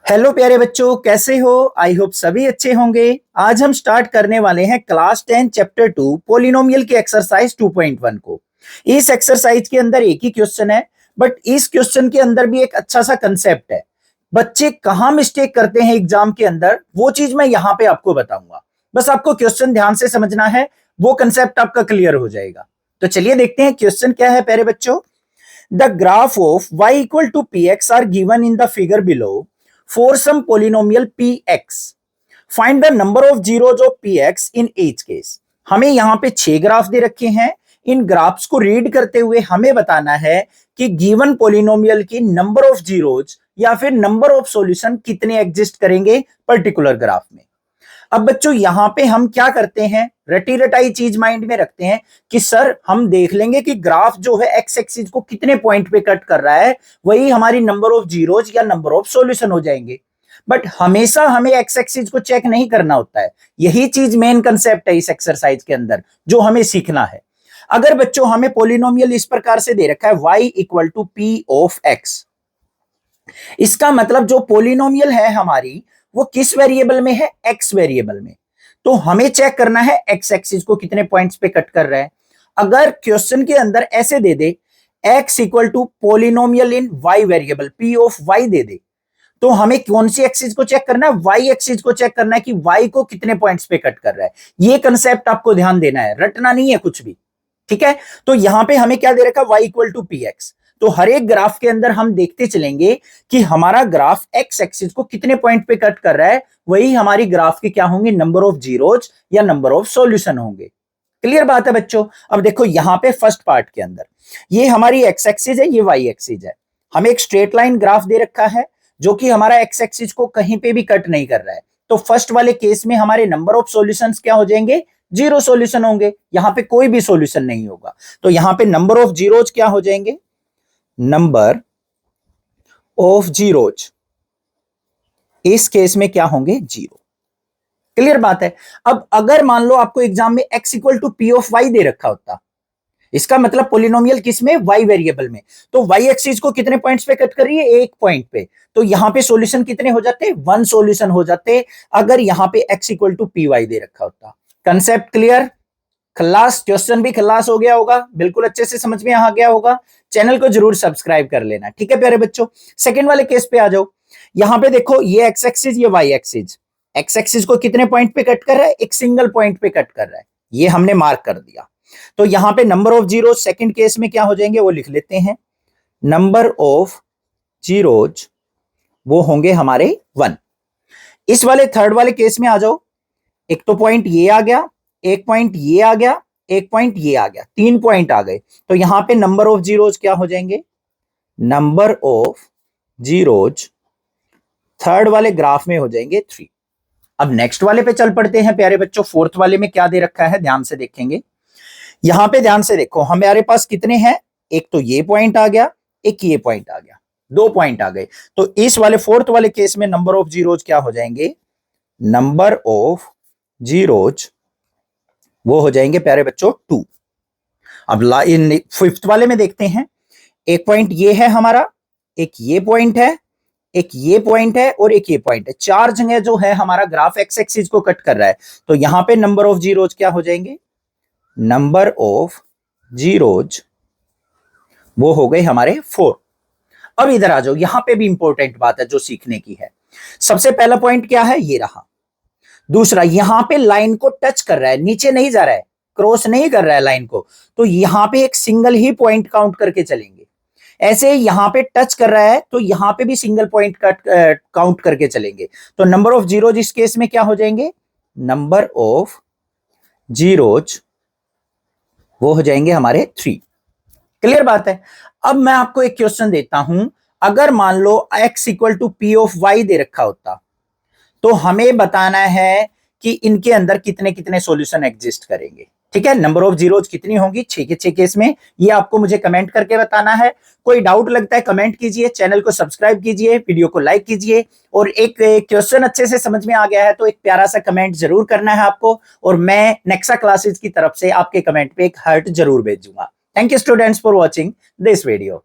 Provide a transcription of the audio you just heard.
Hello प्यारे बच्चों, कैसे हो? आई होप सभी अच्छे होंगे। आज हम स्टार्ट करने वाले हैं क्लास 10 चैप्टर 2 पोलिनोमियल की एक्सरसाइज 2.1 को। इस एक्सरसाइज के अंदर एक ही क्वेश्चन है, बट इस क्वेश्चन के अंदर भी एक अच्छा सा कंसेप्ट है। बच्चे कहाँ मिस्टेक करते हैं एग्जाम के अंदर, वो चीज मैं यहाँ पे आपको बताऊंगा। बस आपको क्वेश्चन ध्यान से समझना है, वो कंसेप्ट आपका क्लियर हो जाएगा। तो चलिए देखते हैं क्वेश्चन क्या है प्यारे बच्चों। The graph of y equal to px are given in the figure below for some polynomial px. Find the number of zeros of px in each case. हमें यहाँ पे 6 ग्राफ दे रखे हैं। इन ग्राफ्स को रीड करते हुए हमें बताना है कि गिवन पोलिनोमियल की नंबर ऑफ जीरोज या फिर नंबर ऑफ सॉल्यूशन कितने एग्जिस्ट करेंगे पर्टिकुलर ग्राफ में। अब बच्चों यहां पे हम क्या करते हैं, रटी रटाई चीज माइंड में रखते हैं कि सर हम देख लेंगे कि ग्राफ जो है एक्स एक्सिस को कितने पॉइंट पे कट कर रहा है, वही हमारी नंबर ऑफ जीरोज या नंबर ऑफ सॉल्यूशन हो जाएंगे। बट हमेशा हमें एक्स एक्सिस को चेक नहीं करना होता है। यही चीज मेन कंसेप्ट है इस एक्सरसाइज के अंदर जो हमें सीखना है। अगर बच्चों हमें पोलिनोमियल इस प्रकार से दे रखा है y equal to p of x, इसका मतलब जो पोलिनोमियल है हमारी वो किस वेरिएबल में है, एक्स वेरिएबल में। तो हमें चेक करना है एक्स एक्सिस को कितने पॉइंट्स पे कट कर रहा है। अगर क्वेश्चन के अंदर ऐसे दे दे x equal to polynomial in y variable p of y दे दे, तो हमें कौन सी एक्सिस को चेक करना है, y एक्सिस को चेक करना है कि y को कितने पॉइंट्स पे कट कर रहा है। ये कंसेप्ट आपको ध्यान देना है, रटना नहीं है कुछ भी, ठीक है। तो यहां पे हमें क्या दे रखा है, y equal to p x. तो हर एक ग्राफ के अंदर हम देखते चलेंगे कि हमारा ग्राफ एक्स एक्सिस को कितने पॉइंट पे कट कर रहा है, वही हमारी ग्राफ की क्या होंगे, नंबर ऑफ जीरोज या नंबर ऑफ सॉल्यूशन होंगे। क्लियर बात है बच्चों। अब देखो यहां पे फर्स्ट पार्ट के अंदर ये हमारी एक्स एक्सिस है, ये वाई एक्सिस है। हमें एक स्ट्रेट लाइन ग्राफ दे रखा है जो कि हमारा एक्स एक्सिस को कहीं पे भी कट नहीं कर रहा है। तो फर्स्ट वाले केस में हमारे नंबर ऑफ सॉल्यूशंस क्या हो जाएंगे, जीरो सॉल्यूशन होंगे। यहां पे कोई भी सॉल्यूशन नहीं होगा, तो यहां पे नंबर ऑफ जीरोज क्या हो जाएंगे, नंबर ऑफ जीरोज इस केस में क्या होंगे, जीरो। क्लियर बात है। अब अगर मान लो आपको एग्जाम में x equal to p of y दे रखा होता, इसका मतलब पोलिनोमियल किस में, y वेरिएबल में, तो y एक्सिस को कितने पॉइंट्स पे कट कर रही है, एक पॉइंट पे। तो यहां पे सॉल्यूशन कितने हो जाते, वन सॉल्यूशन हो जाते अगर यहां पे x equal to p y दे रखा होता। कंसेप्ट क्लियर, खलास, क्वेश्चन भी खलास हो गया होगा, बिल्कुल अच्छे से समझ में आ गया होगा। चैनल को जरूर सब्सक्राइब कर लेना, ठीक है प्यारे बच्चों। सेकंड वाले केस पे आ जाओ। यहां पे देखो ये एक्स एक्सिस, ये वाई एक्सिस। एक्स एक्सिस को कितने पॉइंट पे कट कर रहा है, एक सिंगल पॉइंट पे कट कर रहा है, ये हमने मार्क कर दिया। तो यहां पे number of zero second case में क्या हो जाएंगे, वो लिख लेते हैं। नंबर ऑफ जीरोज वो होंगे हमारे वन। इस वाले थर्ड वाले केस में आ जाओ। एक तो पॉइंट ये आ गया, एक पॉइंट ये आ गया, एक पॉइंट ये आ गया, 3 पॉइंट आ गए। तो यहां पे नंबर ऑफ जीरोज क्या हो जाएंगे, नंबर ऑफ जीरोज थर्ड वाले ग्राफ में हो जाएंगे 3। अब नेक्स्ट वाले पे चल पड़ते हैं प्यारे बच्चों। फोर्थ वाले में क्या दे रखा है, ध्यान से देखेंगे। यहां पे ध्यान से देखो, हमारे पास कितने हैं, एक तो ये पॉइंट आ गया, एक ये पॉइंट आ गया, 2 पॉइंट आ गए। तो इस वाले फोर्थ वाले केस में नंबर ऑफ जीरोज क्या हो जाएंगे, नंबर ऑफ जीरोज वो हो जाएंगे प्यारे बच्चों 2। अब इन फिफ्थ वाले में देखते हैं। एक पॉइंट ये है हमारा, एक ये पॉइंट है, एक ये पॉइंट है और एक ये पॉइंट है। 4 जगह जो है हमारा ग्राफ एक्स एक्सिस को कट कर रहा है। तो यहां पे नंबर ऑफ जीरोज क्या हो जाएंगे, नंबर ऑफ जीरोज वो हो गए हमारे 4। अब इधर आ जाओ, यहां पे भी इंपॉर्टेंट बात है जो सीखने की है। सबसे पहला पॉइंट क्या है, ये रहा। दूसरा, यहां पे लाइन को टच कर रहा है, नीचे नहीं जा रहा है, क्रॉस नहीं कर रहा है लाइन को, तो यहां पे एक सिंगल ही पॉइंट काउंट करके चलेंगे। ऐसे यहां पे टच कर रहा है तो यहां पे भी सिंगल पॉइंट काउंट करके चलेंगे। तो नंबर ऑफ जीरोज इस केस में क्या हो जाएंगे, नंबर ऑफ जीरोज वो हो जाएंगे हमारे 3। क्लियर बात है। अब मैं आपको एक क्वेश्चन देता हूं। अगर मान लो x equal to p of y दे रखा होता, तो हमें बताना है कि इनके अंदर कितने कितने सॉल्यूशन एग्जिस्ट करेंगे। ठीक है, नंबर ऑफ जीरोज कितनी होंगी, 6 के 6 केस में, ये आपको मुझे कमेंट करके बताना है। कोई डाउट लगता है कमेंट कीजिए, चैनल को सब्सक्राइब कीजिए, वीडियो को लाइक कीजिए, और एक क्वेश्चन अच्छे से समझ में आ गया है तो एक प्यारा सा कमेंट जरूर करना है आपको, और मैं नेक्सा क्लासेस की तरफ से आपके कमेंट पे एक हार्ट जरूर भेजूंगा। Thank you students for watching this video.